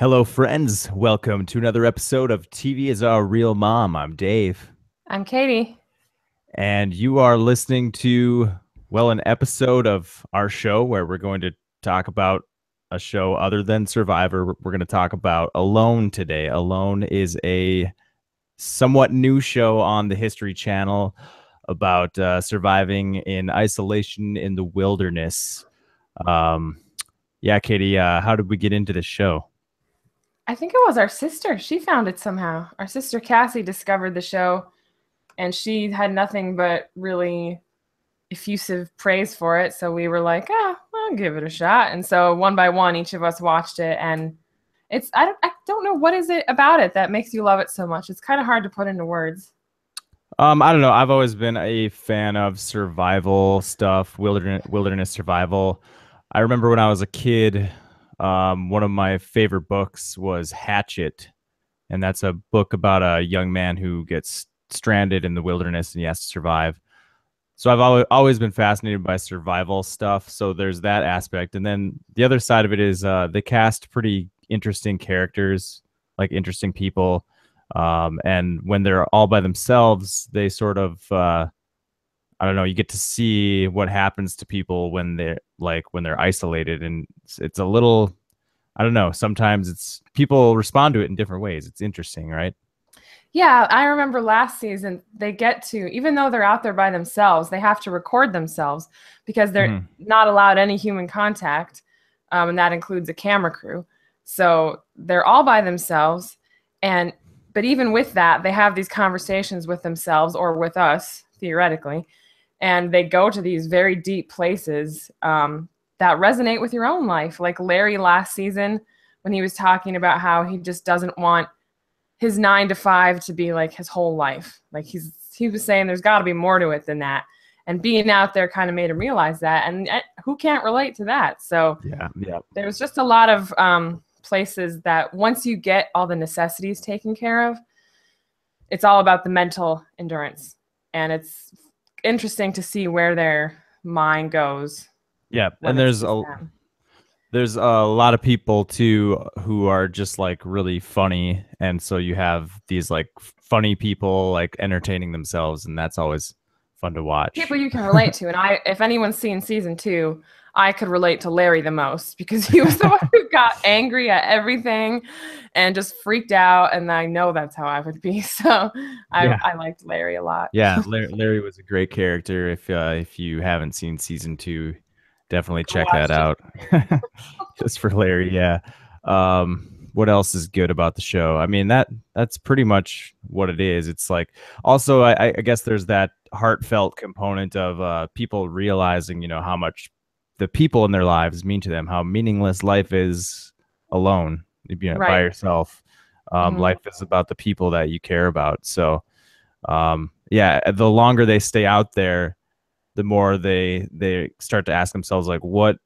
Hello, friends. Welcome to another episode of TV is Our Real Mom. I'm Dave, I'm Katie. and you are listening to, an episode of our show where we're going to talk about a show other than Survivor. We're going to talk about Alone today. Alone is a somewhat new show on the History Channel about surviving in isolation in the wilderness. Um, yeah, Katie, how did we get into this show? I think it was our sister. She found it somehow. Our sister Cassie discovered the show, and she had nothing but really effusive praise for it. So we were like, I'll give it a shot. And so one by one, each of us watched it. And I don't know what is it about it that makes you love it so much. It's kind of hard to put into words. I don't know. I've always been a fan of survival stuff, wilderness survival. I remember when I was a kid, one of my favorite books was Hatchet, and that's a book about a young man who gets stranded in the wilderness and he has to survive. So I've always been fascinated by survival stuff. So there's that aspect, and then the other side of it is they cast pretty interesting characters, like interesting people. And when they're all by themselves, they sort of I don't know, you get to see what happens to people when they're isolated, and it's a little, I don't know, sometimes it's people respond to it in different ways. It's interesting, right? Yeah, I remember last season they get to, even though they're out there by themselves, they have to record themselves because they're Mhm. not allowed any human contact, and that includes a camera crew. So they're all by themselves, and but even with that, they have these conversations with themselves or with us theoretically, and they go to these very deep places that resonate with your own life. Like Larry last season, when he was talking about how he just doesn't want his 9 to 5 to be like his whole life. Like he was saying there's got to be more to it than that. And being out there kind of made him realize that. And who can't relate to that? So Yeah, yeah. there's just a lot of places that once you get all the necessities taken care of, it's all about the mental endurance. And it's interesting to see where their mind goes Yeah, and when it's just them. there's a lot of people too who are just like really funny, and so you have these like funny people like entertaining themselves, and that's always fun to watch. People you can relate to. And if anyone's seen season 2, I could relate to Larry the most because he was the one who got angry at everything and just freaked out. And I know that's how I would be. So Yeah. I liked Larry a lot. Yeah, Larry was a great character. If you haven't seen season 2, definitely Go check that watch just out. for Larry. Just for Larry, yeah. What else is good about the show? I mean, that's pretty much what it is. It's like, also I guess there's that heartfelt component of people realizing, how much the people in their lives mean to them, how meaningless life is alone, by Right. yourself. Hmm. Life is about the people that you care about. So yeah, the longer they stay out there, the more they start to ask themselves, like, what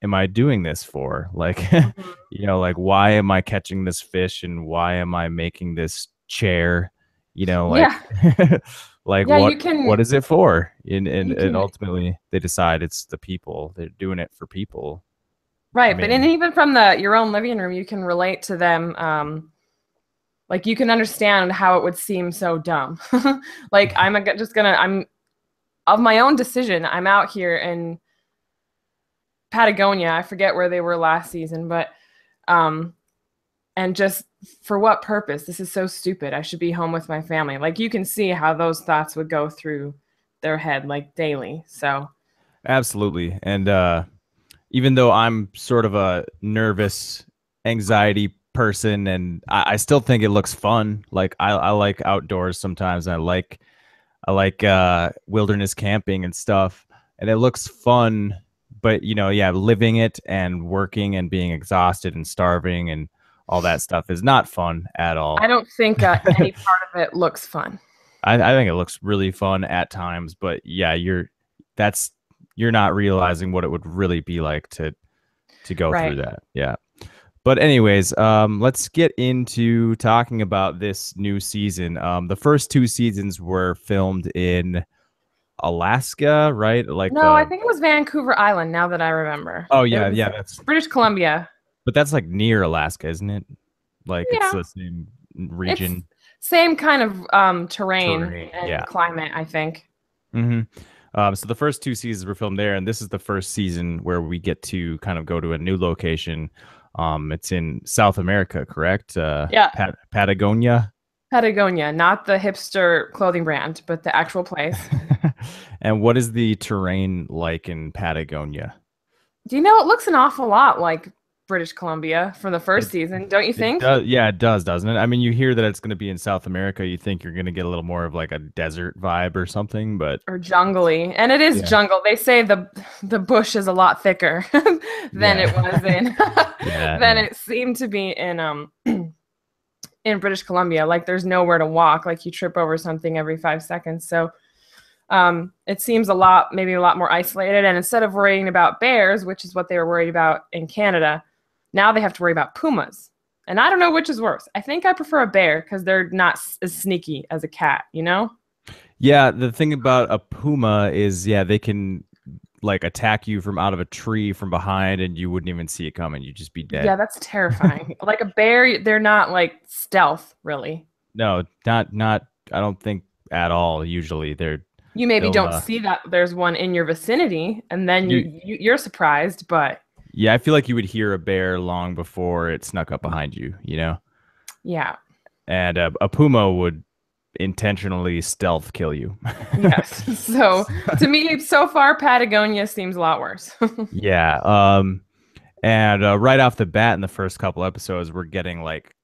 am I doing this for? Like, Hmm. like, why am I catching this fish, and why am I making this chair? Like, Yeah. like Yeah. what is it for? And You can, ultimately they decide it's the people. They're doing it for people. I right. But and mean, even from your own living room, you can relate to them. Like you can understand how it would seem so dumb. Like I'm of my own decision. I'm out here in Patagonia. I forget where they were last season, but um and just for what purpose? This is so stupid. I should be home with my family. Like you can see how those thoughts would go through their head like daily. So, absolutely. And even though I'm sort of a nervous, anxiety person, and I still think it looks fun. Like, I like outdoors sometimes. And I like wilderness camping and stuff, and it looks fun. But yeah, living it and working and being exhausted and starving and all that stuff is not fun at I all. don't think any part of it looks fun. I think it looks really fun at times, but yeah, that's you're not realizing what it would really be like to go through Right. that. Yeah. But anyways, let's get into talking about this new season. The first two seasons were filmed in Alaska, right? Like No, I the think it was Vancouver Island now that I remember. Oh It yeah, was yeah, that's British Columbia. But that's like near Alaska, isn't it? Like it's Yeah, the same it's region same kind of terrain terrain. and Yeah. climate, I think. hmm so the first two seasons were filmed there, and this is the first season where we get to kind of go to a new location. It's in South America, correct? Yeah, Patagonia. Patagonia, not the hipster clothing brand, but the actual place. And what is the terrain like in Patagonia? Do you know it looks an awful lot like British Columbia from the first It season, don't you it think? does, yeah, it does, doesn't it? I mean, you hear that it's going to be in South America, you think you're going to get a little more of like a desert vibe or something, but Or jungly. And it is yeah, jungle. They say the bush is a lot thicker than it was yeah, in yeah, than yeah. it seemed to be in British Columbia. Like there's nowhere to walk. Like you trip over something every 5 seconds. So it seems maybe a lot more isolated. And instead of worrying about bears, which is what they were worried about in Canada, now they have to worry about pumas. And I don't know which is worse. I think I prefer a bear because they're not as sneaky as a cat, you know? Yeah, the thing about a puma is, yeah, they can like attack you from out of a tree from behind and you wouldn't even see it coming. You'd just be Yeah, dead. that's terrifying. Like a bear, they're not like stealth, really. No, not I don't think at all. Usually You maybe they'll don't see that there's one in your vicinity, and then you you're surprised, but yeah, I feel like you would hear a bear long before it snuck up behind you, you know? yeah, And a puma would intentionally stealth kill you. yes. So to me, so far, Patagonia seems a lot worse. Yeah. And right off the bat in the first couple episodes, we're getting like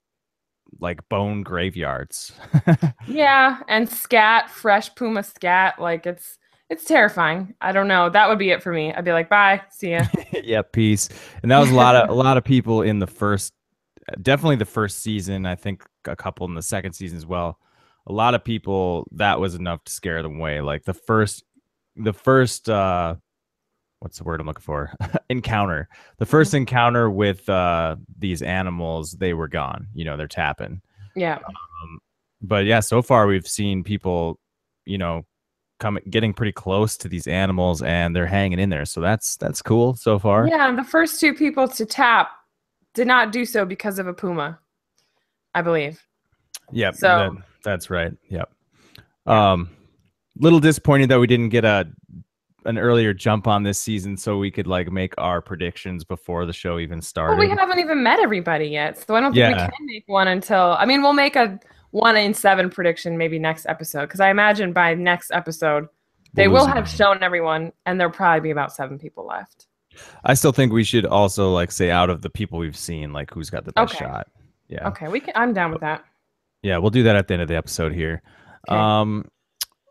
bone graveyards. Yeah, and scat, fresh puma scat, like it's terrifying. I don't know. That would be it for me. I'd be like, bye, see ya. Yeah, peace. And that was a lot of people in the first, definitely the first season. I think a couple in the second season as well. A lot of people that was enough to scare them away. Like the first what's the word I'm looking for? Encounter. The first encounter with these animals, they were gone. They're tapping. Yeah. But yeah, so far we've seen people, you know, getting pretty close to these animals and they're hanging in there. So that's cool so far. Yeah, and the first two people to tap did not do so because of a puma, I believe. Yep, So, that's right. Yep. yeah. Um, little disappointed that we didn't get an earlier jump on this season so we could like make our predictions before the show even Well, we started. haven't even met everybody yet, so I don't think we Yeah, can make one until. I mean, we'll make a 1 in 7 prediction maybe next episode because I imagine by next episode we'll they lose will them have all. shown everyone, and there'll probably be about 7 people left. I still think we should also like say out of the people we've seen, like who's got the best Okay. shot. Yeah. Okay, we can. I'm down with that. Yeah, we'll do that at the end of the episode here. Okay. Um,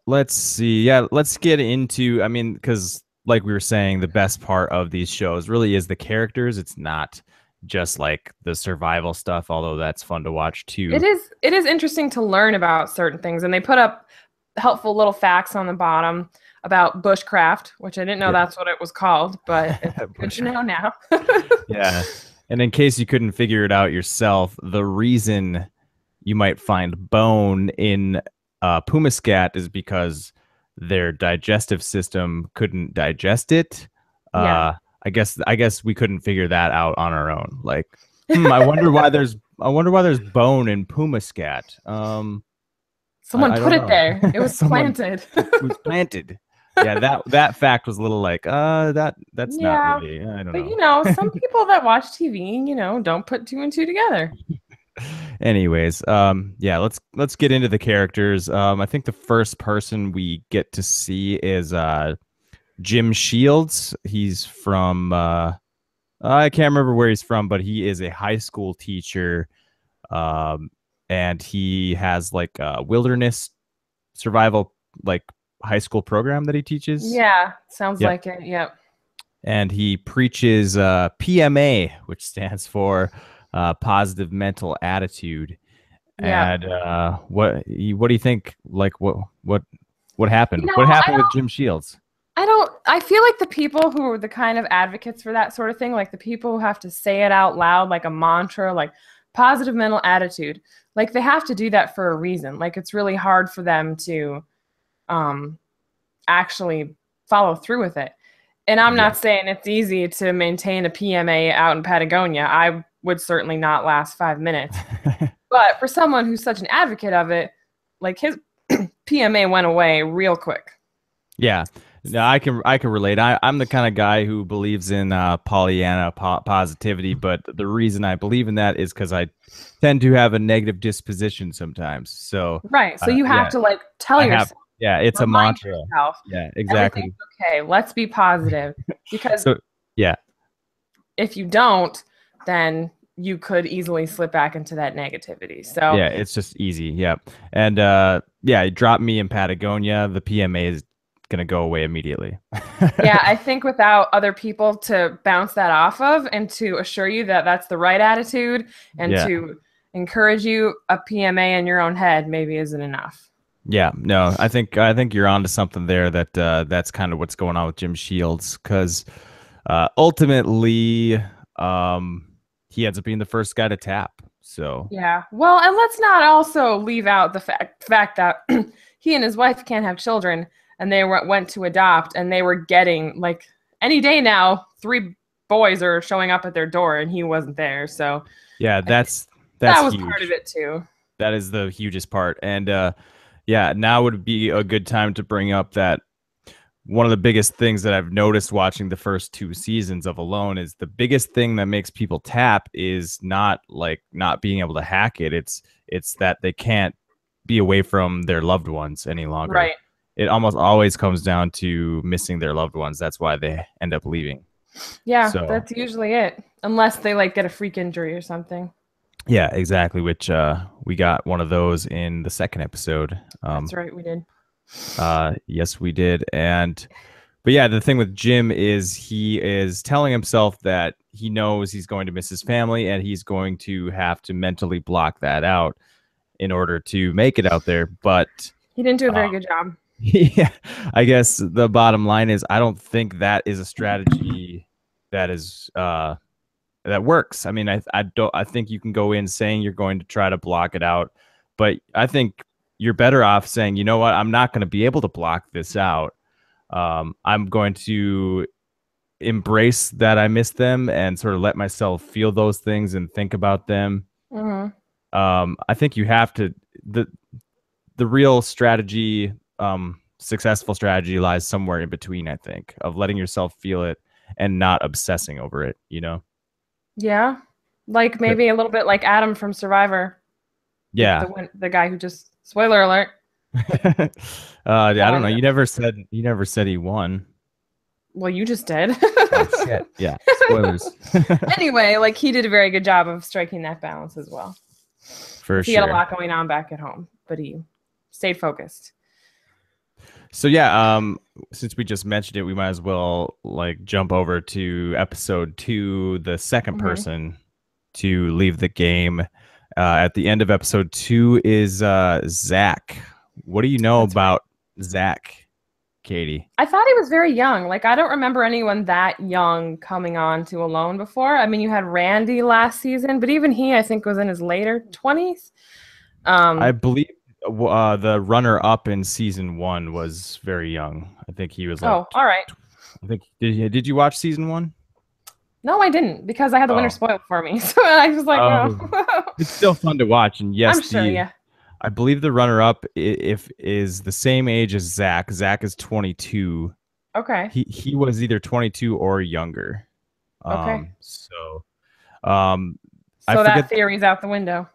let's see. Yeah, let's get into, I mean, because like we were saying, the best part of these shows really is the characters. It's not just like the survival stuff, although that's fun to watch It too. is. It is interesting to learn about certain things, and they put up helpful little facts on the bottom about bushcraft, which I didn't know Yeah. that's what it was called, but it's good to Bush. know now. Yeah. And in case you couldn't figure it out yourself, the reason you might find bone in puma scat is because their digestive system couldn't digest it. Yeah. Uh, I guess we couldn't figure that out on our own. Like, I wonder why there's bone in puma scat. Someone I put don't it know. there. It was Someone planted. it was planted. Yeah, that fact was a little like, that's not Yeah. really, I don't But know. some people that watch TV, don't put two and two together. Anyways, yeah, let's get into the characters. I think the first person we get to see is Jim Shields. He's from I can't remember where he's from, but he is a high school teacher. Um, and he has like a wilderness survival like high school program that he teaches. Yeah, sounds Yep. like it. Yep. And he preaches PMA, which stands for positive mental attitude. Yep. And what do you think? Like what You happened? know, What I happened with don't Jim Shields? I don't I feel like the people who are the kind of advocates for that sort of thing, like the people who have to say it out loud like a mantra, like positive mental attitude, like they have to do that for a reason. Like it's really hard for them to um actually follow through with it. And I'm Yeah. not saying it's easy to maintain a PMA out in Patagonia. I would certainly not last 5 minutes. But for someone who's such an advocate of it, like his PMA went away real quick. Yeah. No, I can relate. I'm the kind of guy who believes in Pollyanna positivity, but the reason I believe in that is because I tend to have a negative disposition sometimes. So, Right. So you have yeah, to like tell I have. yourself, Yeah, it's a remind mantra. yourself, Yeah, everything's exactly. okay. Let's be positive. Because So, yeah, if you don't, then you could easily slip back into that negativity. So yeah, it's just easy. Yeah, and yeah, drop me in Patagonia. The PMA is gonna go away immediately. yeah, I think without other people to bounce that off of and to assure you that that's the right attitude and Yeah. to encourage you, a PMA in your own head maybe isn't enough. Yeah, no, I think you're onto something there. That's kind of what's going on with Jim Shields, because ultimately, um, he ends up being the first guy to tap. So Yeah. Well, and let's not also leave out the fact that he and his wife can't have children, and they went to adopt, and they were getting like any day now, three boys are showing up at their door, and he wasn't there. So yeah, I think that's that was part of huge. it too. That is the hugest part. And yeah, now would be a good time to bring up that one of the biggest things that I've noticed watching the first two seasons of Alone is the biggest thing that makes people tap is not like not being able to hack it. It's that they can't be away from their loved ones any longer. Right. It almost always comes down to missing their loved ones. That's why they end up leaving. Yeah, So that's usually it. Unless they like get a freak injury or something. yeah, exactly. Which we got one of those in the second episode. That's right, we did. Yes, we did. And but yeah, the thing with Jim is he is telling himself that he knows he's going to miss his family and he's going to have to mentally block that out in order to make it out there. But He didn't do a uh, very good job. yeah, I guess the bottom line is I don't think that is a strategy that is that works. I mean, I think you can go in saying you're going to try to block it out, but I think you're better off saying, you know what, I'm not going to be able to block this out. I'm going to embrace that I miss them and sort of let myself feel those things and think about them. Hmm. I think you have to the real strategy, successful strategy lies somewhere in between. I think of letting yourself feel it and not obsessing over it. You know? Yeah. Like maybe a little bit like Adam from Survivor, Yeah. the guy who just spoiler alert. I don't know. And You never said he won. well, you just did. Oh shit. Yeah. Spoilers. Anyway, like he did a very good job of striking that balance as well. For He had a sure. lot going on back at home, but he stayed focused. So yeah, since we just mentioned it, we might as well like jump over to episode 2, the second Hmm. person to leave the game. At the end of episode 2 is Zach. What do you know That's right. about Zach, Catie? I thought he was very young. Like I don't remember anyone that young coming on to Alone before. I mean, you had Randy last season, but even he, I think, was in his later 20s. I Um, believe the runner up in season 1 was very young. I think he was like, oh, all right. I think did you watch season 1? No, I didn't because I had the winter Oh, spoiled for me. So I was like, oh, oh, it's still fun to watch. And yes, I'm sure. the Yeah. I believe the runner up if is the same age as Zach. Zach is 22. Okay. He was either 22 or younger. Okay. So um I So that forget theory's out the window.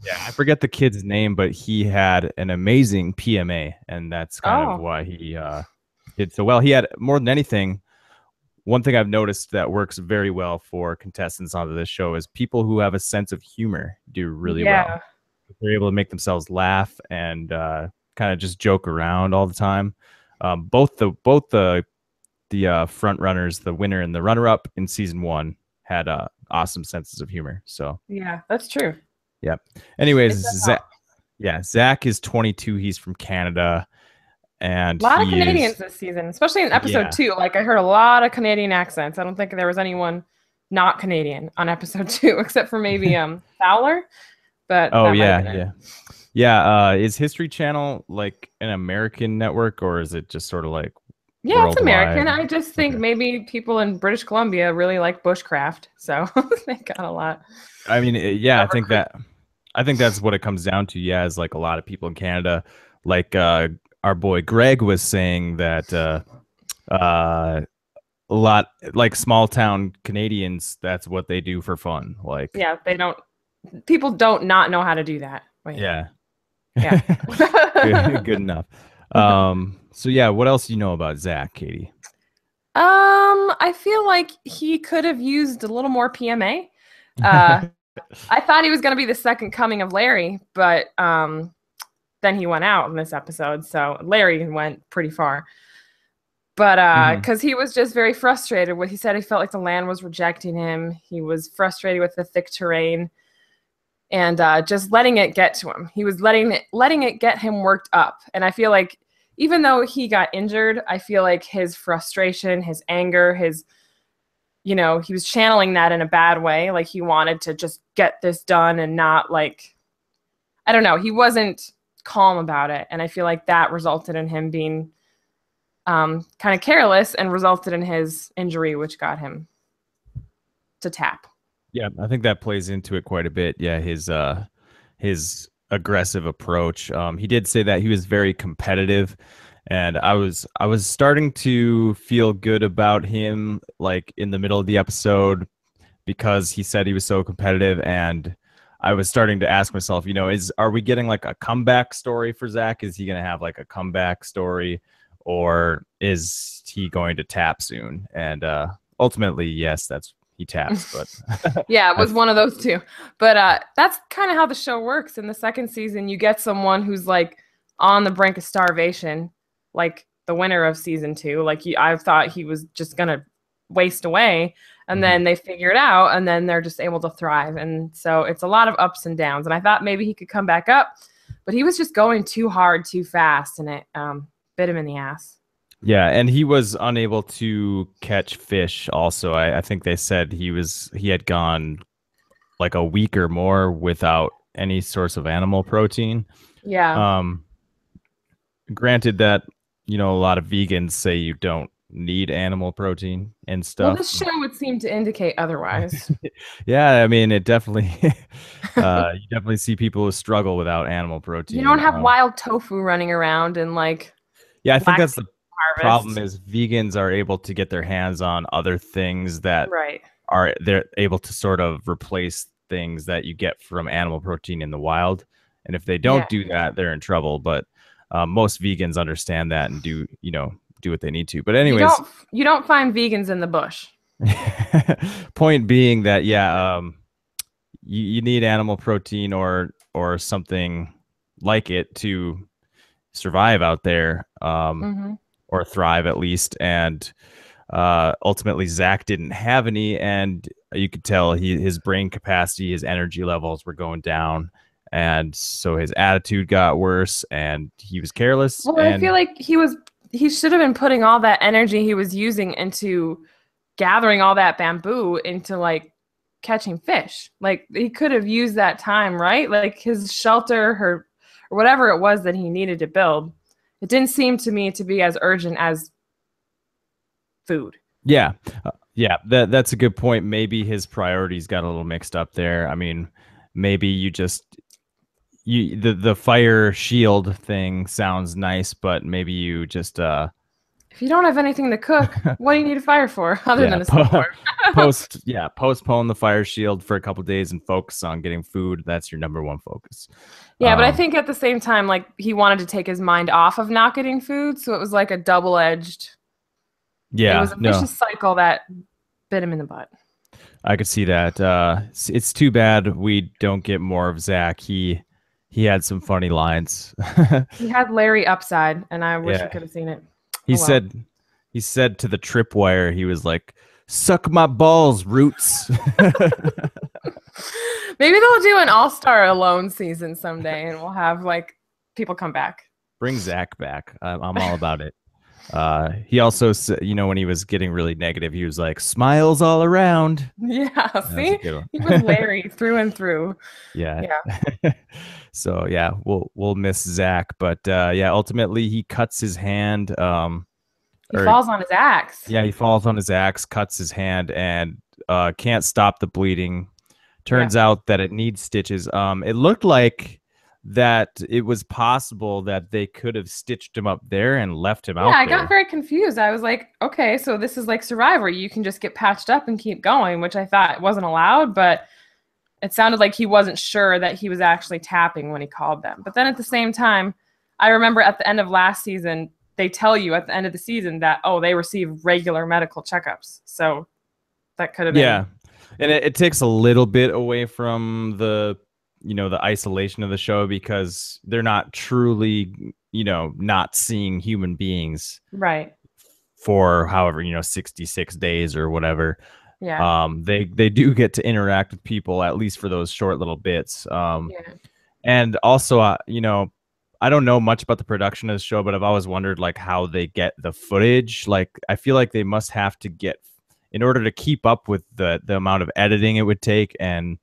yeah, I forget the kid's name, but he had an amazing PMA, and that's kind of Oh, why he did so well. He had more than anything. One thing I've noticed that works very well for contestants onto this show is people who have a sense of humor do really well. yeah. They're able to make themselves laugh and kind of just joke around all the time. Both the front runners, the winner and the runner up in season 1, had awesome senses of humor. So Yeah, that's true. yeah. Anyways, It does help. Zach is 22. He's from Canada, and A lot of he Canadians is this season, especially in episode yeah. 2. Like I heard a lot of Canadian accents. I don't think there was anyone not Canadian on episode 2, except for maybe Fowler, but Oh that might have yeah, been it. yeah, yeah. Is History Channel like an American network, or is it just sort of like Yeah, it's American. worldwide? I just think Okay. maybe people in British Columbia really like bushcraft, so they got a lot I mean, yeah, of recruits. I think that's what it comes down to. Yeah, is like a lot of people in Canada, like our boy Greg was saying that uh a lot like small town Canadians, that's what they do for fun. Like, Yeah, they don't. People don't not know how to do that. Wait, yeah. yeah. Good enough. So yeah, what else do you know about Zach, Katie? I feel like he could have used a little more PMA. Uh, I thought he was going to be the second coming of Larry, but then he went out in this episode, so Larry went pretty far. But Hmm. because he was just very frustrated with, he said he felt like the land was rejecting him. He was frustrated with the thick terrain and just letting it get to him. He was letting it get him worked up. And I feel like even though he got injured, I feel like his frustration, his anger, his he was channeling that in a bad way. Like he wanted to just get this done and not like I don't know. He wasn't calm about it, and I feel like that resulted in him being kind of careless and resulted in his injury, which got him to tap. Yeah, I think that plays into it quite a bit. Yeah, his aggressive approach. He did say that he was very competitive, and I was starting to feel good about him like in the middle of the episode because he said he was so competitive, and I was starting to ask myself, is are we getting like a comeback story for Zach? Is he going to have like a comeback story, or is he going to tap soon? And ultimately, yes, that's he taps, but Yeah, it I was one of those two. But that's kind of how the show works. In the second season, you get someone who's like on the brink of starvation, like the winner of season two. Like I thought he was just gonna waste away, and mhm. then they figure it out, and then they're just able to thrive. And so it's a lot of ups and downs. And I thought maybe he could come back up, but he was just going too hard, too fast, and it bit him in the ass. Yeah, and he was unable to catch fish also. I think they said he had gone like a week or more without any source of animal protein. Yeah. Um, Granted that, a lot of vegans say you don't need animal protein and Well, stuff. this show would seem to indicate otherwise. Yeah, I mean, it definitely, you definitely see people who struggle without animal You don't protein. have wild tofu running around and like Yeah, I think black that's the problem harvest. is vegans are able to get their hands on other things that Right. they're able to sort of replace things that you get from animal protein in the wild. And if they don't Yeah. do that, they're in trouble. But most vegans understand that and do what they need to. But You anyways, don't you don't find vegans in the bush. point being that yeah, you need animal protein or something like it to survive out there, Hmm. or thrive at least. And ultimately, Zach didn't have any, and you could tell his brain capacity, his energy levels were going down, and so his attitude got worse, and he was careless. Well, I feel And like he should have been putting all that energy he was using into gathering all that bamboo into like catching fish. Like he could have used that time, right? Like his shelter, her or whatever it was that he needed to build. It didn't seem to me to be as urgent as food. yeah, yeah, that's a good point. Maybe his priorities got a little mixed up there. I mean, maybe the fire shield thing sounds nice, but maybe you just If you don't have anything to cook, what do you need a fire for other yeah, than a s'more? postpone the fire shield for a couple days and focus on getting food. That's your number one focus. Yeah, but I Um, think at the same time, like he wanted to take his mind off of not getting food, so it was like a double-edged. It was yeah, a no, vicious cycle that bit him in the butt. I could see that. It's too bad we don't get more of Zach. He had some funny lines. He had Larry upside, and I wish we Yeah, could have seen it. he Oh well. said he said to the tripwire, he was like, "Suck my balls, Roots." Maybe they'll do an all-star alone season someday, and we'll have like people come back. Bring Zach back. I'm all about it. He also said, when he was getting really negative, he was like, "Smiles all around." Yeah, That was a see, good he was one. Larry through and through. Yeah. Yeah. So yeah, we'll miss Zach, but yeah, ultimately he cuts his hand. He or falls on his axe. yeah, he falls on his axe, cuts his hand, and can't stop the bleeding. Yeah. Turns out that it needs stitches. It looked like that it was possible that they could have stitched him up there and left him Yeah, out I got there. very confused. I was like, okay, so this is like Survivor. You can just get patched up and keep going, which I thought wasn't allowed, but it sounded like he wasn't sure that he was actually tapping when he called them. But then at the same time, I remember at the end of last season, they tell you at the end of the season that, oh, they receive regular medical checkups. So that could have been Yeah, and it takes a little bit away from the the isolation of the show because they're not truly not seeing human beings right. for however 66 days or whatever. Yeah. They do get to interact with people at least for those short little bits. Yeah. And also, I don't know much about the production of the show, but I've always wondered like how they get the footage. Like, I feel like they must have to get, in order to keep up with the amount of editing it would take and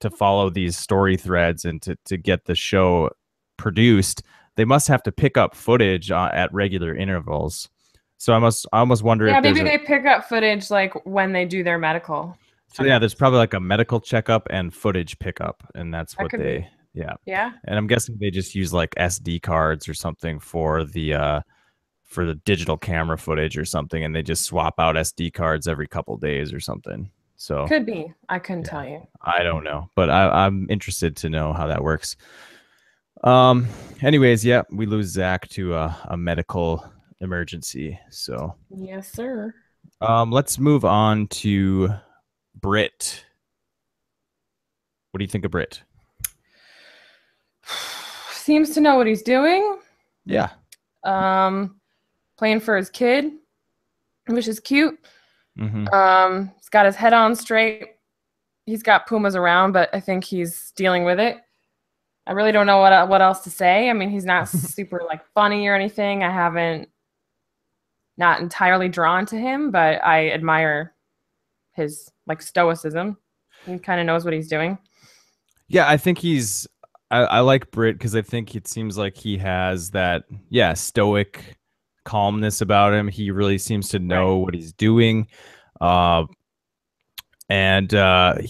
to follow these story threads and to get the show produced, they must have to pick up footage at regular intervals. So I almost wonder Yeah, if there's maybe a they pick up footage like when they do their medical so yeah, checkups. there's probably like a medical checkup and footage pickup, and that's That what could be. they yeah. Yeah. And I'm guessing they just use like SD cards or something for the digital camera footage or something, and they just swap out SD cards every couple days or something. So Could be. I couldn't yeah, tell you. I don't know, but I'm interested to know how that works. Anyways, yeah, we lose Zach to a medical emergency. So Yes, sir. let's move on to Brit. What do you think of Brit? Seems to know what he's doing. Yeah. Um, Playing for his kid, which is cute. Mm-hmm. He's got his head on straight. He's got pumas around, but I think he's dealing with it. I really don't know what else to say. I mean, he's not super like funny or anything. I haven't not entirely drawn to him, but I admire his like stoicism. He kind of knows what he's doing. Yeah, I think I like Brit because I think it seems like he has that, yeah, stoic calmness about him. He really seems to Right. know what he's doing. Uh, and I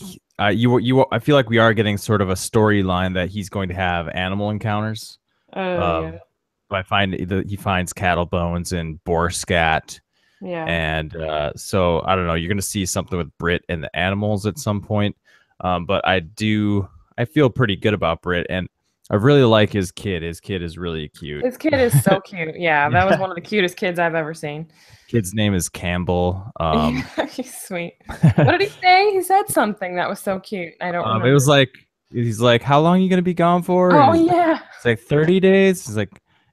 feel like we are getting sort of a storyline that he's going to have animal encounters. Oh yeah. Um, I find that he finds cattle bones and boar scat. Yeah. And so I don't know, you're going to see something with Brit and the animals at some point. But I feel pretty good about Brit, and I really like his kid. His kid is really cute. His kid is so cute. Yeah, that was Yeah. one of the cutest kids I've ever seen. Kid's name is Campbell. Yeah, he's sweet. What did he say? He said something that was so cute. I don't It was remember. like he's like, "How long are you gonna be gone for?" And Oh yeah. it's like 30 days.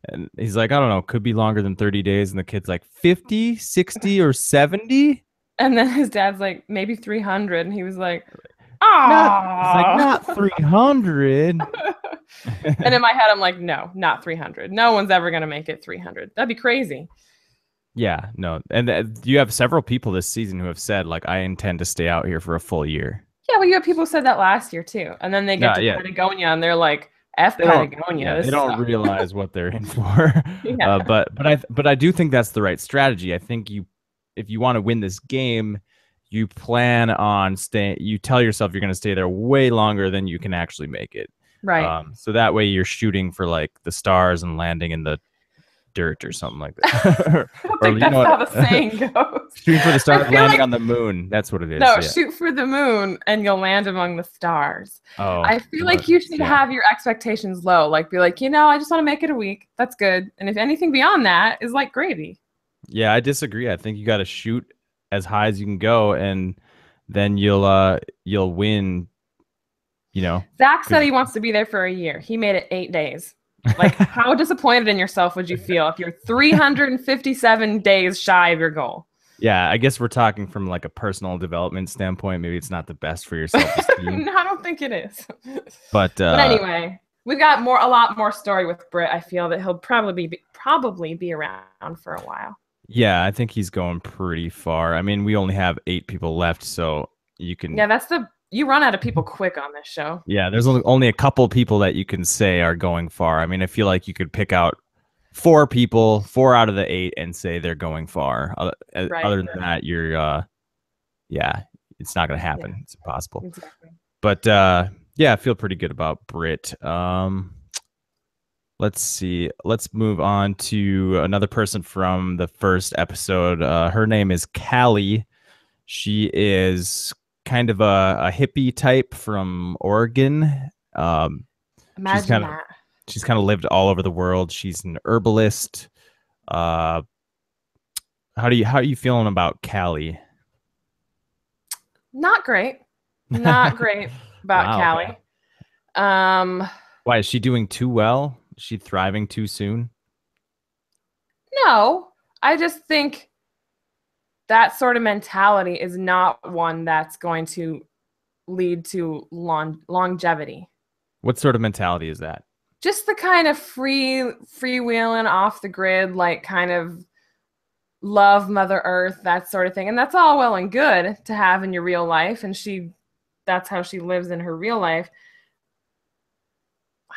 And he's like, "I don't know, could be longer than 30 days." And the kid's like, 50, 60, or 70? And then his dad's like, maybe 300. And he was like, He's like, oh. not 300. And in my head, I'm like, no, not 300. No one's ever going to make it 300. That'd be crazy. Yeah, no. And you have several people this season who have said, like, I intend to stay out here for a full year. Yeah, well, you have people who said that last year too. And then they get No, to yeah. Patagonia and they're like, F They don't, Patagonia. yeah, they This don't sucks. realize what they're in for. Yeah. But I do think that's the right strategy. I think if you want to win this game, you plan on staying. You tell yourself you're going to stay there way longer than you can actually make it. Right. So that way you're shooting for like the stars and landing in the dirt or something like that. I don't Or think you that's know how what? the saying goes. Shooting for the I stars, feel landing like on the moon. That's what it is. no, Yeah. shoot for the moon and you'll land among the stars. Oh, I feel like you should yeah. have your expectations low. Like, be like, I just want to make it a week. That's good. And if anything beyond that is like gravy. Yeah, I disagree. I think you got to shoot as high as you can go, and then you'll win. Zach said 'Cause- he wants to be there for a year. He made it 8 days. Like, how disappointed in yourself would you feel if you're 357 days shy of your goal? Yeah, I guess we're talking from like a personal development standpoint. Maybe it's not the best for your self-esteem, No, I don't think it is. but But anyway, we've got a lot more story with Britt. I feel that he'll probably be around for a while. yeah, I think he's going pretty far. I mean, we only have 8 people left, so you can. Yeah, you run out of people quick on this show. Yeah, there's only a couple people that you can say are going far. I mean, I feel like you could pick out four people, 4 out of the 8, and say they're going far. Right. Other than that, you're yeah, it's not gonna Yeah, happen. It's impossible. exactly. But yeah, I feel pretty good about Brit. Let's see. Let's move on to another person from the first episode. Her name is Callie. She is kind of a hippie type from Oregon. Um, she's Imagine kind of that. she's kind of lived all over the world. She's an herbalist. Uh, how are you feeling about Callie? Not great. Not great about Wow. Okay. Callie. Um, Why is she doing too well? Is she thriving too soon? no, I just think that sort of mentality is not one that's going to lead to longevity. What sort of mentality is that? Just the kind of freewheeling off the grid, like kind of love Mother Earth, that sort of thing. And that's all well and good to have in your real life. And that's how she lives in her real life.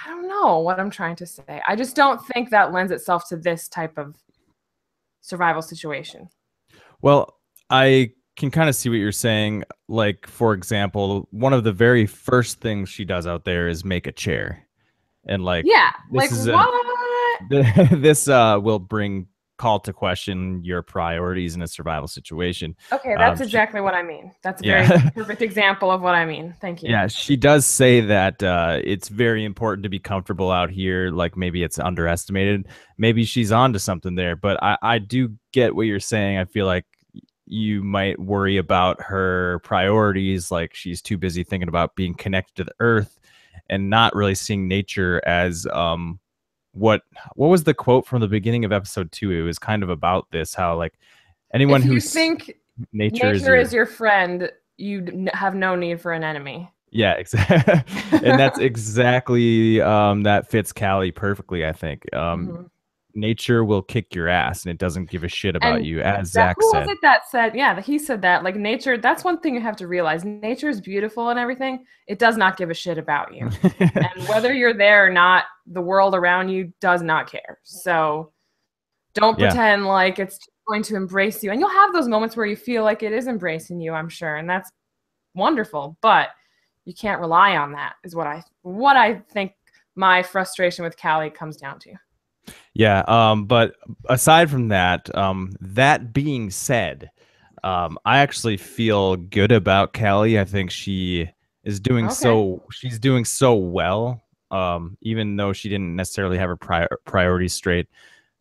I don't know what I'm trying to say. I just don't think that lends itself to this type of survival situation. Well, I can kind of see what you're saying. Like, for example, one of the very first things she does out there is make a chair. And like Yeah, this like is a what? this will bring call to question your priorities in a survival situation. Okay, that's She, exactly what I mean. That's a very yeah. perfect example of what I mean. Thank you. Yeah, she does say that it's very important to be comfortable out here. Like maybe it's underestimated. Maybe she's on to something there. But I do get what you're saying. I feel like you might worry about her priorities. Like she's too busy thinking about being connected to the earth and not really seeing nature as what what was the quote from the beginning of episode 2? It was kind of about this, how like anyone If you who's think nature is nature is your your friend, you have no need for an enemy. yeah, exactly. And that's exactly that fits Callie perfectly, I think. Mhm. Nature will kick your ass and it doesn't give a shit about And you, as that Zach who was said. it that said, yeah, he said that like nature, that's one thing you have to realize. Nature is beautiful and everything. It does not give a shit about you. And whether you're there or not, the world around you does not care. So don't Yeah. pretend like it's going to embrace you. And you'll have those moments where you feel like it is embracing you, I'm sure. And that's wonderful, but you can't rely on that is what I think my frustration with Callie comes down to. Yeah, but aside from that, that being said, I actually feel good about Callie. I think Okay. she's doing so well. Even though she didn't necessarily have her priorities straight,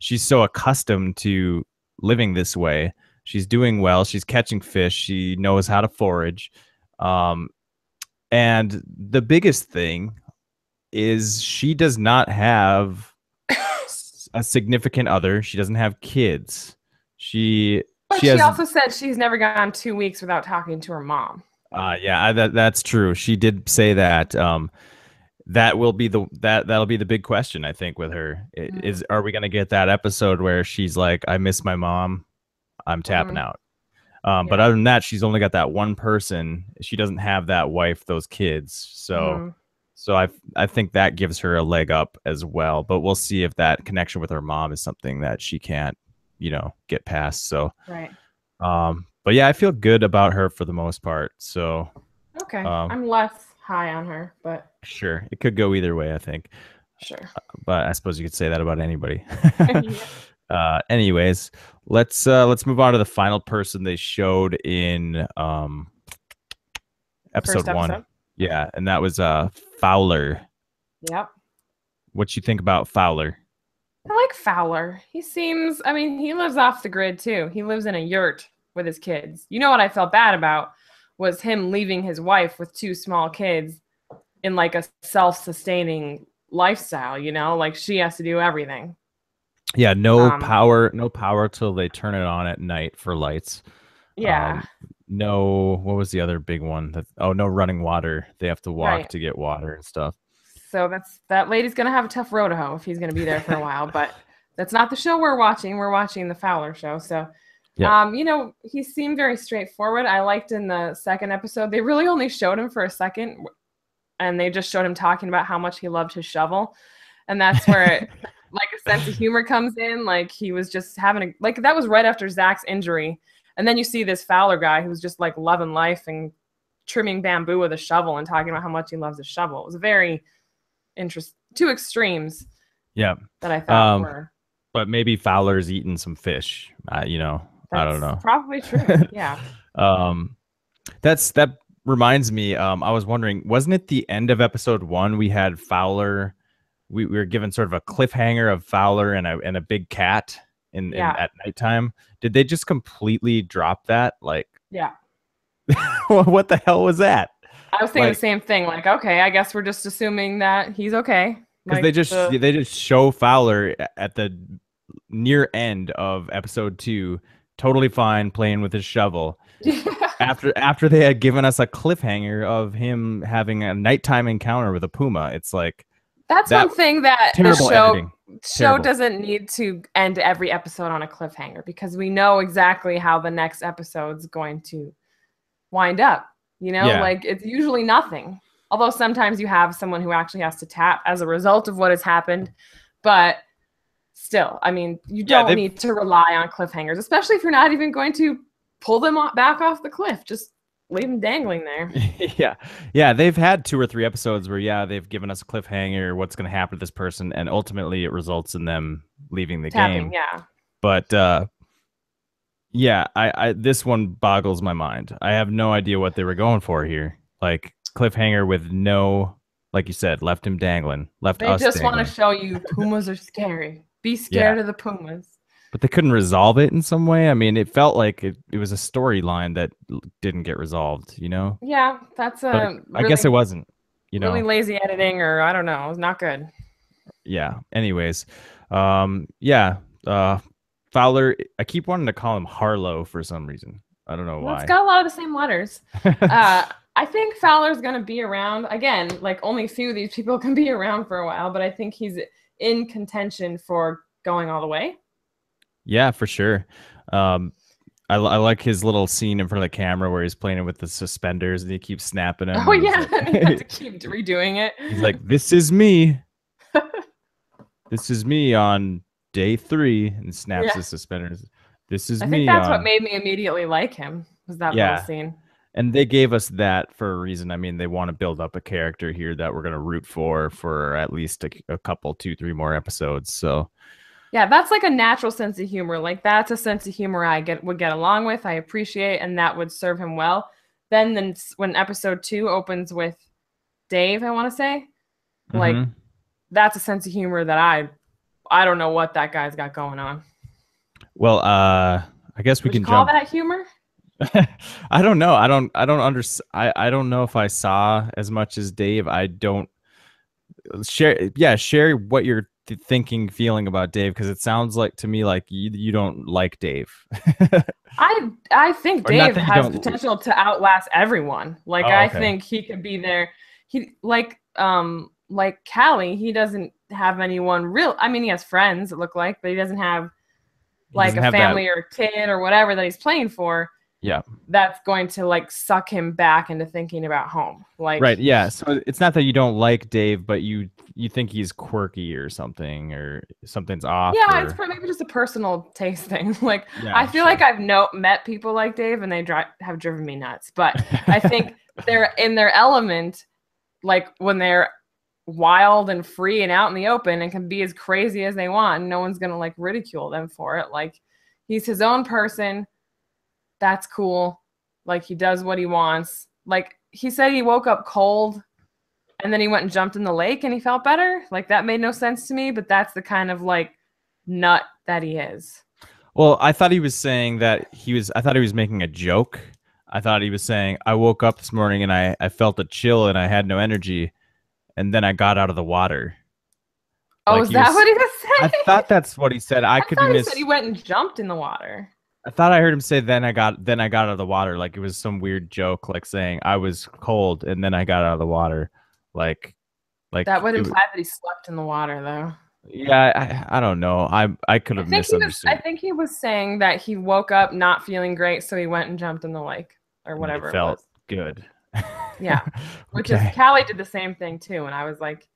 she's so accustomed to living this way. She's doing well. She's catching fish. She knows how to forage. Um, and the biggest thing is she does not have a significant other. She doesn't have kids. She But she she has also said she's never gone 2 weeks without talking to her mom. yeah, that's true. She did say that. That will be that'll be the big question, I think, with her. Is are we gonna get that episode where she's like, I miss my mom, I'm tapping Mm-hmm. out. But Yeah. other than that, she's only got that one person. She doesn't have that wife, those kids. Mm-hmm. So I think that gives her a leg up as well. But we'll see if that connection with her mom is something that she can't, get past. So, Right. but yeah, I feel good about her for the most part. So, Okay. um, I'm less high on her, but sure, it could go either way, I think. sure. But I suppose you could say that about anybody. Yeah. Anyways, let's move on to the final person they showed in The episode first one. episode. Yeah, and that was Fowler. Yep. What you think about Fowler? I like Fowler. I mean, he lives off the grid too. He lives in a yurt with his kids. You know what I felt bad about was him leaving his wife with two small kids in like a self-sustaining lifestyle, like she has to do everything. Yeah, Um, no power till they turn it on at night for lights. yeah, Um, no, what was the other big one? No running water. They have to walk right. to get water and stuff. So that lady's gonna have a tough row to hoe if he's gonna be there for a while. But that's not the show we're watching. We're watching the Fowler show. So, Yep. he seemed very straightforward. I liked in the second episode they really only showed him for a second, and they just showed him talking about how much he loved his shovel, and that's where, like a sense of humor comes in. Like he was just having like that was right after Zach's injury. And then you see this Fowler guy who's just like loving life and trimming bamboo with a shovel and talking about how much he loves a shovel. It was very interesting. Two extremes. Yeah. That I thought were. But maybe Fowler's eating some fish. You know, I don't know. Probably true. Yeah. That reminds me. I was wondering, wasn't it the end of episode 1? We had Fowler. We were given sort of a cliffhanger of Fowler and a big cat in at nighttime. Did they just completely drop that? Like, yeah. What the hell was that? I was thinking the same thing. Like, okay, I guess we're just assuming that he's okay. Because they just show Fowler at the near end of episode 2, totally fine, playing with his shovel. After they had given us a cliffhanger of him having a nighttime encounter with a puma. It's like that's one thing that the show doesn't need to end every episode on a cliffhanger, because we know exactly how the next episode's going to wind up. You know, like it's usually nothing. Although sometimes you have someone who actually has to tap as a result of what has happened. But still, I mean, you don't need to rely on cliffhangers, especially if you're not even going to pull them back off the cliff. Just leave them dangling there. Yeah. They've had 2 or 3 episodes where, they've given us a cliffhanger, what's going to happen to this person, and ultimately it results in them leaving the game. Yeah. But this one boggles my mind. I have no idea what they were going for here. Like, cliffhanger with no, like you said, left him dangling. They just want to show you pumas are scary. Be scared of the pumas. But they couldn't resolve it in some way. I mean, it felt like it was a storyline that didn't get resolved, you know? Yeah, that's I guess it wasn't, really lazy editing, or I don't know. It was not good. Yeah. Anyways, Fowler, I keep wanting to call him Harlow for some reason. I don't know why. It's got a lot of the same letters. I think Fowler's going to be around. Again, like only a few of these people can be around for a while, but I think he's in contention for going all the way. Yeah, for sure. I like his little scene in front of the camera where he's playing with the suspenders and he keeps snapping them. Oh, yeah. And he has to keep redoing it. He's like, this is me. This is me on day 3, and snaps his suspenders. This is me. I think that's what made me immediately like him, was that little scene. And they gave us that for a reason. I mean, they want to build up a character here that we're going to root for at least a couple, 2, 3 more episodes. So, yeah, that's like a natural sense of humor. Like, that's a sense of humor I would get along with, I appreciate, and that would serve him well. Then when episode 2 opens with Dave, I want to say, like, that's a sense of humor that I don't know what that guy's got going on. Well, I guess we can call that humor. I don't know. I don't understand. I don't know if I saw as much as Dave. I don't share. Yeah, share what you're feeling about Dave, because it sounds like to me like you don't like Dave. I think Dave has potential to outlast everyone. Like, I think he could be there. He like Catie, he doesn't have anyone real. I mean, he has friends, it look like, but he doesn't have like a family or a kid or whatever that he's playing for. Yeah, that's going to like suck him back into thinking about home. Like, right, yeah. So it's not that you don't like Dave, but you think he's quirky or something's off. Yeah, it's maybe just a personal taste thing. Like, I feel like I've met people like Dave, and they have driven me nuts. But I think they're in their element, like when they're wild and free and out in the open and can be as crazy as they want, and no one's gonna like ridicule them for it. Like, he's his own person. That's cool. Like, he does what he wants. Like, he said he woke up cold and then he went and jumped in the lake and he felt better. Like, that made no sense to me, but that's the kind of like nut that he is. Well, I thought he was saying that I thought he was making a joke. I thought he was saying, I woke up this morning and I felt a chill and I had no energy, and then I got out of the water. Oh, is that what he was saying? I thought that's what he said. I could be he said he went and jumped in the water. I thought I heard him say, then I got out of the water. Like, it was some weird joke, like saying I was cold and then I got out of the water. Like that would imply that he slept in the water, though. Yeah, I don't know. I could have misunderstood. I think he was saying that he woke up not feeling great, so he went and jumped in the lake or whatever. It felt good. Yeah, which is Catie did the same thing too, and I was like,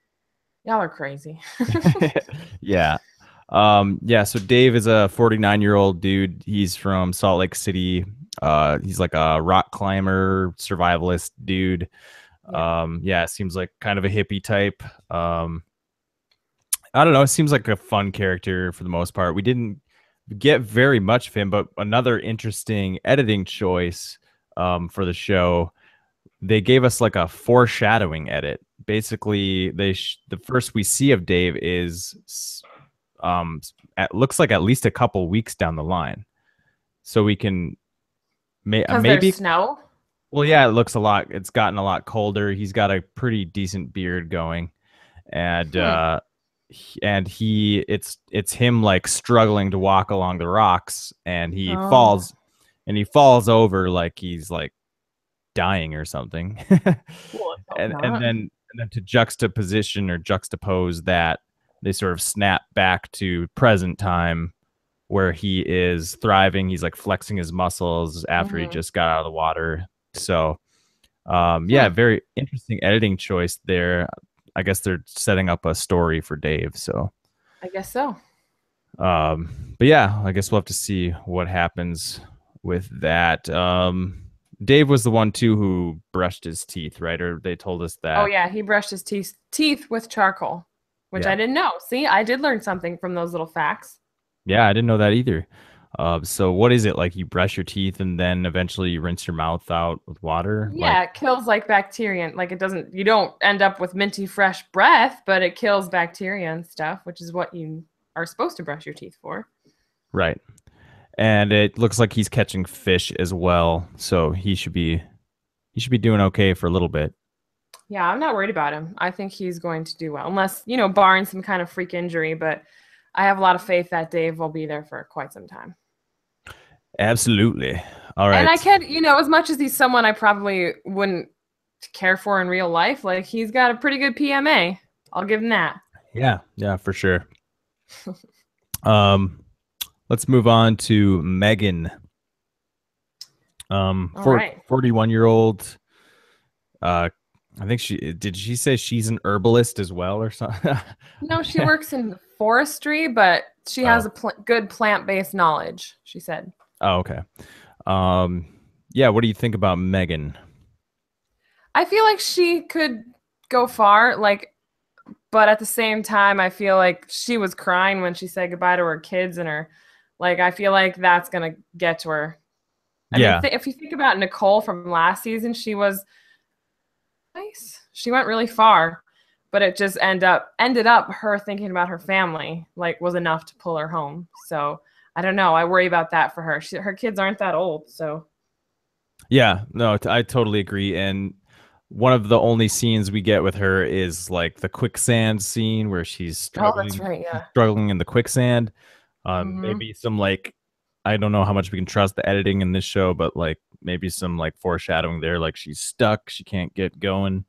y'all are crazy. Yeah. Yeah, so Dave is a 49-year-old dude. He's from Salt Lake City. He's like a rock climber, survivalist dude. Yeah. Yeah, seems like kind of a hippie type. Um, I don't know. It seems like a fun character for the most part. We didn't get very much of him, but another interesting editing choice for the show. They gave us like a foreshadowing edit. Basically, the first we see of Dave is looks like at least a couple weeks down the line, so we can Because there's maybe. snow. Well, yeah, it looks a lot. It's gotten a lot colder. He's got a pretty decent beard going, and Hmm. it's him like struggling to walk along the rocks, Oh. and he falls over like he's like dying or something. Well, I hope And not. then to juxtaposition or juxtapose that, they sort of snap back to present time where he is thriving. He's like flexing his muscles after he Hmm. just got out of the water. So yeah, Hmm. very interesting editing choice there. I guess they're setting up a story for Dave. So I guess so. but yeah, I guess we'll have to see what happens with that. Dave was the one too who brushed his teeth, right? Or they told us Oh that. yeah, he brushed his teeth with charcoal, which Yeah. I didn't know. See, I did learn something from those little facts. Yeah, I didn't know that either. So what is it like? You brush your teeth and then eventually you rinse your mouth out with water? Like, Yeah, it kills like bacteria. And, like it doesn't, you don't end up with minty fresh breath, but it kills bacteria and stuff, which is what you are supposed to brush your teeth for. right. And it looks like he's catching fish as well, so he should be doing okay for a little bit. Yeah, I'm not worried about him. I think he's going to do well, unless, barring some kind of freak injury, but I have a lot of faith that Dave will be there for quite some time. Absolutely. All And right. I can, as much as he's someone I probably wouldn't care for in real life, like he's got a pretty good PMA. I'll give him that. Yeah, yeah, for sure. Um, let's move on to Megan. All right. 41-year-old. Uh, I think she say she's an herbalist as well or something? No, she works in forestry, but she has Oh, a good plant-based knowledge, she said. oh, okay. Um, yeah, what do you think about Megan? I feel like she could go far, like, but at the same time, I feel like she was crying when she said goodbye to her kids and her, like, I feel like that's gonna get to her. I mean, Yeah, if you think about Nicole from last season, she was nice. She went really far, but it just ended up her thinking about her family, like, was enough to pull her home. So I don't know. I worry about that for her. Her kids aren't that old, so. yeah, no, I totally agree. And one of the only scenes we get with her is like the quicksand scene where Oh, that's right. she's Yeah. struggling in the quicksand. Mm-hmm. Maybe some like, I don't know how much we can trust the editing in this show, but like maybe some like foreshadowing there, like she's stuck, she can't get going.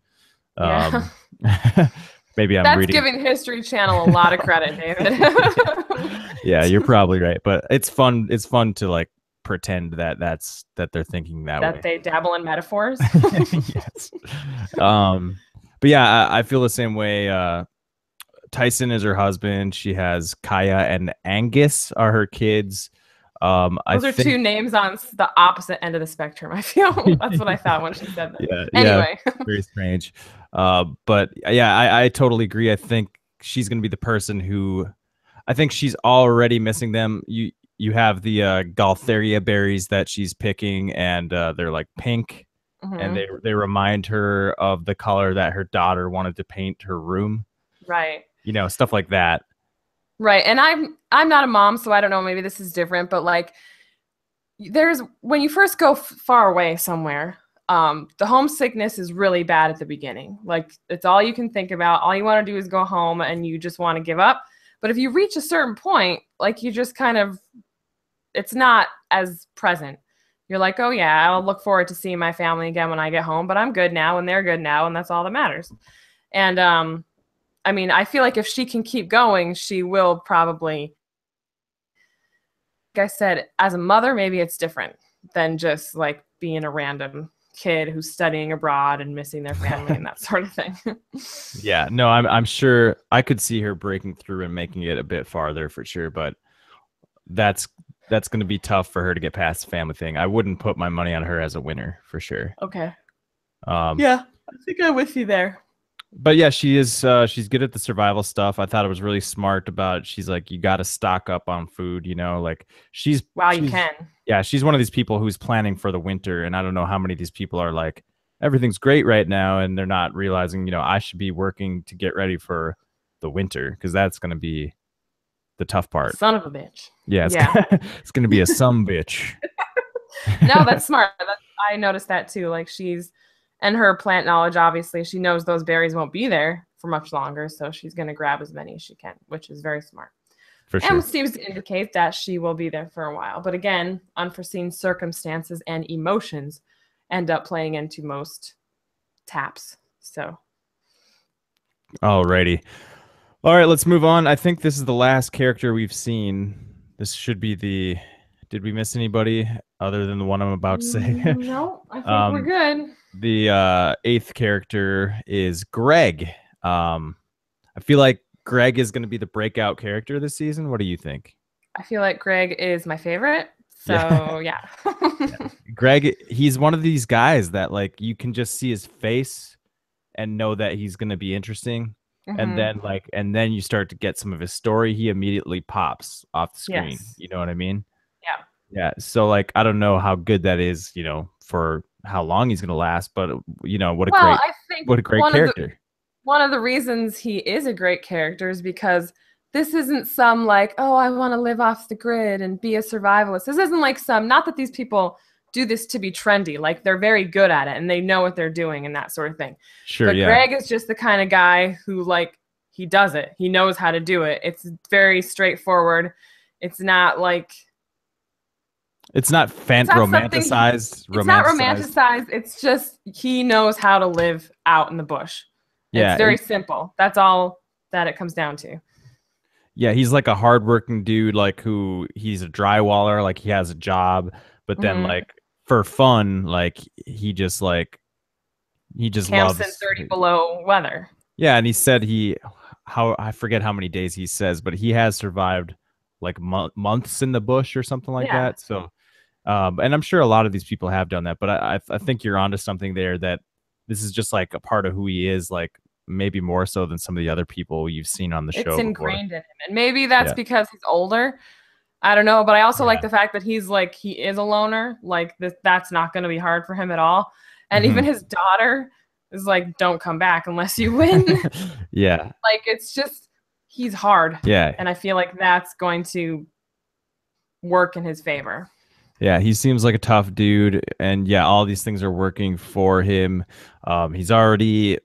Yeah. Um, maybe I'm That's reading. giving History Channel a lot of credit, David. Yeah, you're probably right, but it's fun. It's fun to like pretend that that they're thinking that That way. they dabble in metaphors. Yes. Um, but yeah, I feel the same way. Tyson is her husband. She has Kaya and Angus are her kids. I Those are two think. names on the opposite end of the spectrum. I feel that's what I thought when she said that. Yeah, yeah, Anyway, very strange. But yeah, I totally agree. I think she's gonna be the person who I think she's already missing them. You have the Galtheria berries that she's picking, and they're like pink, and hmm they remind her of the color that her daughter wanted to paint her room. right, You know, stuff like that. right. And I'm not a mom, so I don't know. Maybe this is different, but like, there's when you first go far away somewhere, the homesickness is really bad at the beginning. Like it's all you can think about. All you want to do is go home, and you just want to give up. But if you reach a certain point, like you just kind of it's not as present. You're like, oh yeah, I'll look forward to seeing my family again when I get home, but I'm good now and they're good now, and that's all that matters. And I mean, I feel like if she can keep going, she will probably, like I said, as a mother, maybe it's different than just like being a random kid who's studying abroad and missing their family and that sort of thing. Yeah, no, I'm sure I could see her breaking through and making it a bit farther for sure, but that's that's going to be tough for her to get past the family thing. I wouldn't put my money on her as a winner for sure. Okay. Um, Yeah, I think I'm with you there. but yeah, she's good at the survival stuff. I thought it was really smart about she's like you got to stock up on food, you know, like Wow, you she's can. yeah, she's one of these people who's planning for the winter, and I don't know how many of these people are like everything's great right now and they're not realizing, you know, I should be working to get ready for the winter because that's going to be the tough part. Son of a bitch. Yeah, Yeah. it's going to be a some bitch. No, that's smart. I noticed that too. Like and her plant knowledge, obviously, she knows those berries won't be there for much longer, so she's going to grab as many as she can, which is very smart. For And sure. seems to indicate that she will be there for a while. But again, unforeseen circumstances and emotions end up playing into most taps. So, Alrighty. All right, let's move on. I think this is the last character we've seen. This should be the. Did we miss anybody other than the one I'm about to say? No, I think we're good. The eighth character is Greg. I feel like Greg is going to be the breakout character this season. What do you think? I feel like Greg is my favorite. Yeah. So, yeah. Greg, he's one of these guys that like you can just see his face and know that he's going to be interesting. Mhm. And then you start to get some of his story, he immediately pops off the screen. Yes. You know what I mean? Yeah. Yeah. So like I don't know how good that is, you know, for how long he's gonna last, but you know, Well, I think what a great character. one of the reasons he is a great character is because this isn't some like, oh, I want to live off the grid and be a survivalist. This isn't like some, not that these people do this to be trendy, like they're very good at it and they know what they're doing and that sort of thing. Sure, But yeah. Greg is just the kind of guy who like he does it. He knows how to do it. It's very straightforward. It's not like It's not romanticized. It's not romanticized. It's just he knows how to live out in the bush. Yeah, it's very simple. That's all that it comes down to. Yeah, he's like a hardworking dude, like who he's a drywaller, like he has a job, but then like for fun, like he just camps in loves 30 below weather. Yeah, and he said I forget how many days he says, but he has survived like months in the bush or something like that. So, and I'm sure a lot of these people have done that, but I think you're onto something there that this is just like a part of who he is, like maybe more so than some of the other people you've seen on the show. It's ingrained in him, and maybe that's because he's older. I don't know, but I also like the fact that he is a loner. Like that's not going to be hard for him at all. And even his daughter is like, don't come back unless you win. Yeah. Like, it's just, he's hard. Yeah. And I feel like that's going to work in his favor. Yeah, he seems like a tough dude. And yeah, all these things are working for him. He's already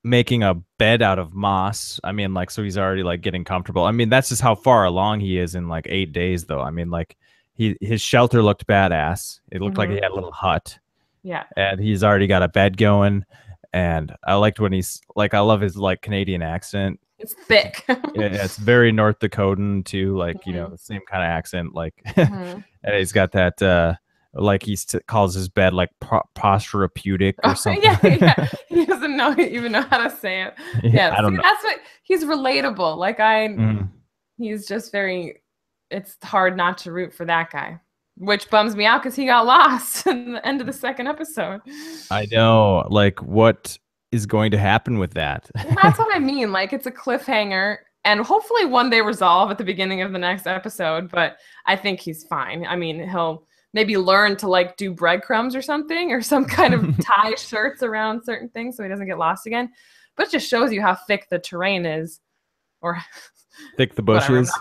making a bed out of moss. I mean, like, so he's already like getting comfortable. I mean, that's just how far along he is in like 8 days, though. I mean, like, his shelter looked badass. It looked like he had a little hut. Yeah. And he's already got a bed going. And I liked when he's like, I love his like Canadian accent. It's thick. Yeah, it's very North Dakotan too, like you know, the same kind of accent. Like, and he's got that, like calls his bed like posturepeutic or something. Yeah, he doesn't even know how to say it. Yeah, I don't know. That's what he's relatable. Like he's just very. It's hard not to root for that guy. Which bums me out because he got lost in the end of the second episode. I know. Like, what is going to happen with that? Well, that's what I mean. Like, it's a cliffhanger, and hopefully one day resolve at the beginning of the next episode. But I think he's fine. I mean, he'll maybe learn to like do breadcrumbs or something, or some kind of tie shirts around certain things so he doesn't get lost again. But it just shows you how thick the terrain is, or thick the bush is.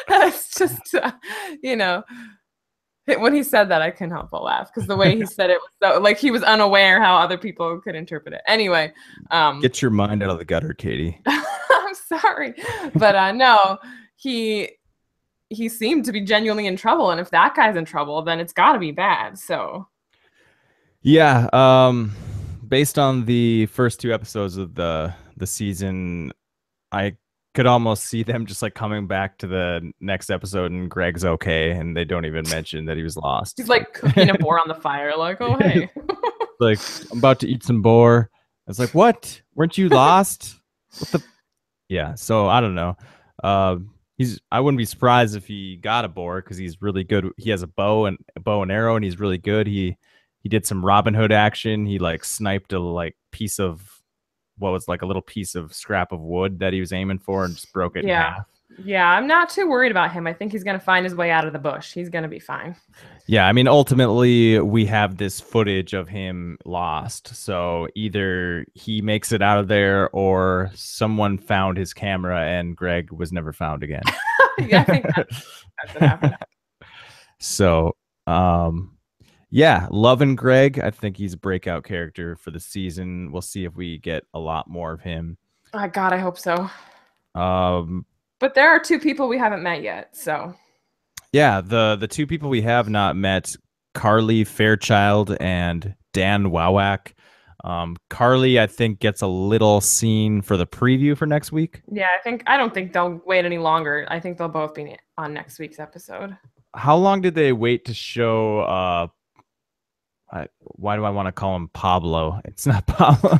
It's just, you know, when he said that, I couldn't help but laugh because the way he said it was so like he was unaware how other people could interpret it. Anyway, get your mind out of the gutter, Catie. I'm sorry, but no, he seemed to be genuinely in trouble, and if that guy's in trouble, then it's got to be bad. So, yeah, based on the first 2 episodes of the season, I could almost see them just like coming back to the next episode and Greg's okay, and they don't even mention that he was lost. He's like cooking a boar on the fire, like, oh hey. Like, I'm about to eat some boar. I was like, what? Weren't you lost? What the? Yeah. So I don't know. I wouldn't be surprised if he got a boar because he's really good. He has a bow and arrow, and he's really good. He did some Robin Hood action. He like sniped a like piece of what was like a little piece of scrap of wood that he was aiming for and just broke it in Yeah. half. Yeah, I'm not too worried about him. I think he's going to find his way out of the bush. He's going to be fine. Yeah, I mean, ultimately, we have this footage of him lost. So either he makes it out of there or someone found his camera and Greg was never found again. Yeah, I think that's what happened. So, yeah, loving Greg. I think he's a breakout character for the season. We'll see if we get a lot more of him. Oh, God, I hope so. Um, But there are two people we haven't met yet, so. Yeah, the two people we have not met, Carly Fairchild and Dan Wowak. Carly, I think, gets a little scene for the preview for next week. Yeah, I don't think they'll wait any longer. I think they'll both be on next week's episode. How long did they wait to show why do I want to call him Pablo? It's not Pablo.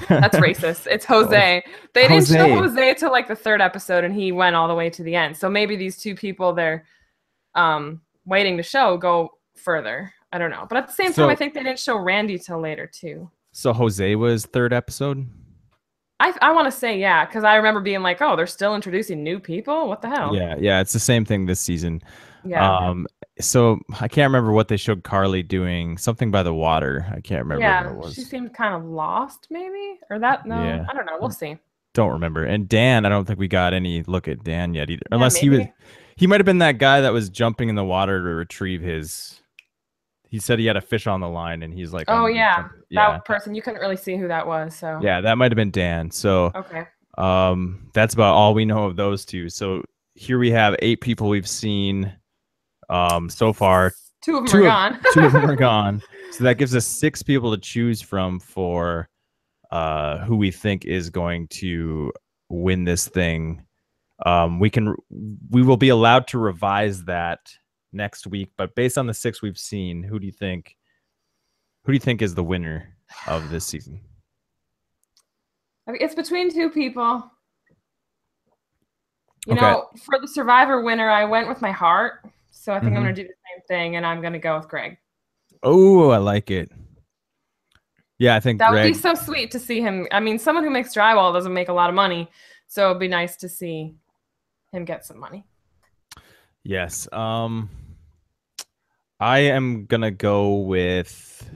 That's racist. It's Jose. They didn't Jose. show Jose till like the third episode, and he went all the way to the end. So maybe these two people they're waiting to show go further. I don't know. But at the same time, I think they didn't show Randy till later too. So Jose was third episode? I want to say yeah, because I remember being like, oh, they're still introducing new people? What the hell? Yeah, it's the same thing this season. Yeah. So I can't remember what they showed Carly doing. Something by the water. I can't remember what it was. She seemed kind of lost, maybe? Or that? No, Yeah. I don't know. We'll see. Don't remember. And Dan, I don't think we got any look at Dan yet either. Yeah, Unless maybe. he might have been that guy that was jumping in the water to retrieve his. He said he had a fish on the line, and he's like, oh yeah, yeah, that person. You couldn't really see who that was. So yeah, that might have been Dan. So okay. That's about all we know of those two. So here we have 8 people we've seen so far. 2 of them are gone. 2 of them are gone. So that gives us 6 people to choose from for who we think is going to win this thing. We will be allowed to revise that next week, but based on the 6 we've seen, who do you think is the winner of this season? It's between 2 people. You know, for the Survivor winner, I went with my heart. So I think I'm going to do the same thing, and I'm going to go with Greg. Oh, I like it. Yeah, I think that would be so sweet to see him. I mean, someone who makes drywall doesn't make a lot of money, so it'd be nice to see him get some money. Yes. I am going to go with...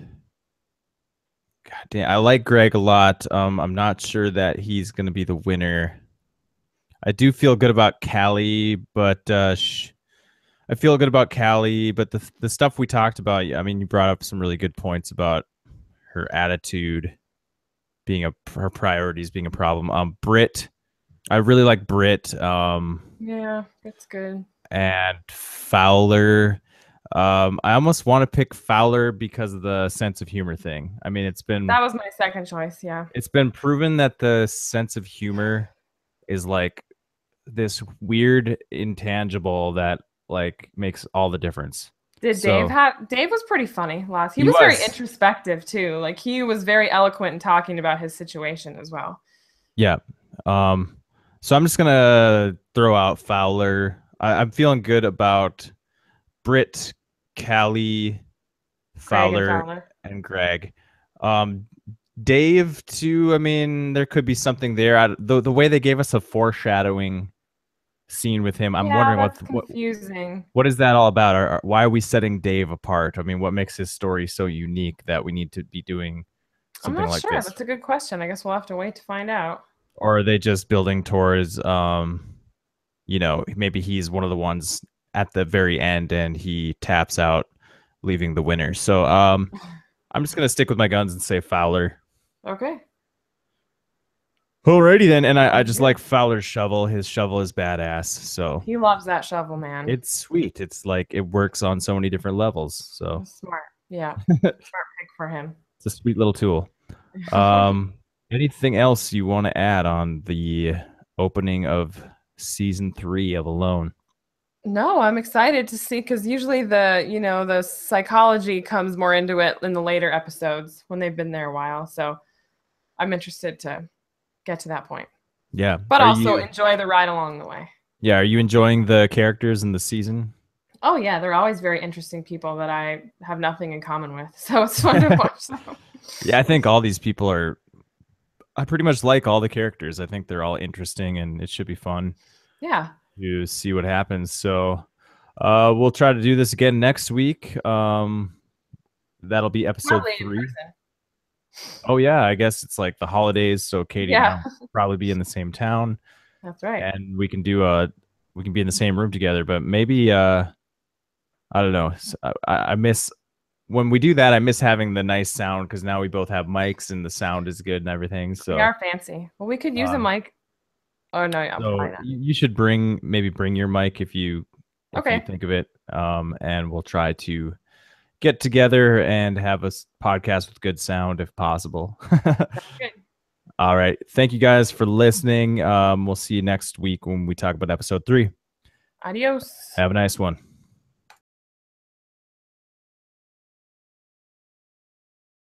God damn, I like Greg a lot. I'm not sure that he's going to be the winner. I do feel good about Catie, but the stuff we talked about, I mean, you brought up some really good points about her attitude being her priorities being a problem. Britt, I really like Britt. Yeah, that's good. And Fowler. I almost want to pick Fowler because of the sense of humor thing. I mean, that was my second choice. Yeah, it's been proven that the sense of humor is like this weird intangible that like makes all the difference. Dave was pretty funny last. He was very introspective too. Like he was very eloquent in talking about his situation as well. Yeah. So I'm just gonna throw out Fowler. I'm feeling good about Britt, Catie, Fowler, and Greg. Dave too. I mean, there could be something there. The way they gave us a foreshadowing scene with him, I'm wondering what is that all about? Why are we setting Dave apart? I mean, what makes his story so unique that we need to be doing something like this? I'm not sure. That's a good question. I guess we'll have to wait to find out. Or are they just building towards, maybe he's one of the ones at the very end and he taps out, leaving the winner. So I'm just gonna stick with my guns and say Fowler. Okay. Alrighty then, and I just like Fowler's shovel. His shovel is badass. So he loves that shovel, man. It's sweet. It's like it works on so many different levels. So smart, yeah, smart pick for him. It's a sweet little tool. Anything else you want to add on the opening of season 3 of Alone. No, I'm excited to see because usually the psychology comes more into it in the later episodes when they've been there a while. So I'm interested to get to that point, Yeah. but Are also you enjoy the ride along the way. Yeah, are you enjoying the characters in the season? Oh yeah, they're always very interesting people that I have nothing in common with. So it's fun to watch them. Yeah, I think all these people are I pretty much like all the characters. I think they're all interesting and it should be fun Yeah, to see what happens. So we'll try to do this again next week. That'll be episode probably in 3. person. Oh yeah, I guess it's like the holidays, so Catie and Yeah, I will probably be in the same town that's right. and we can be in the same room together, but maybe I don't know. I miss when we do that. I miss having the nice sound because now we both have mics and the sound is good and everything. We are fancy. Well, we could use a Um, mic. Oh no, yeah, so probably not. you should maybe bring your mic if you Okay, think of it, and we'll try to get together and have a podcast with good sound if possible. good. All right, thank you guys for listening. We'll see you next week when we talk about episode 3. Adios. Have a nice one.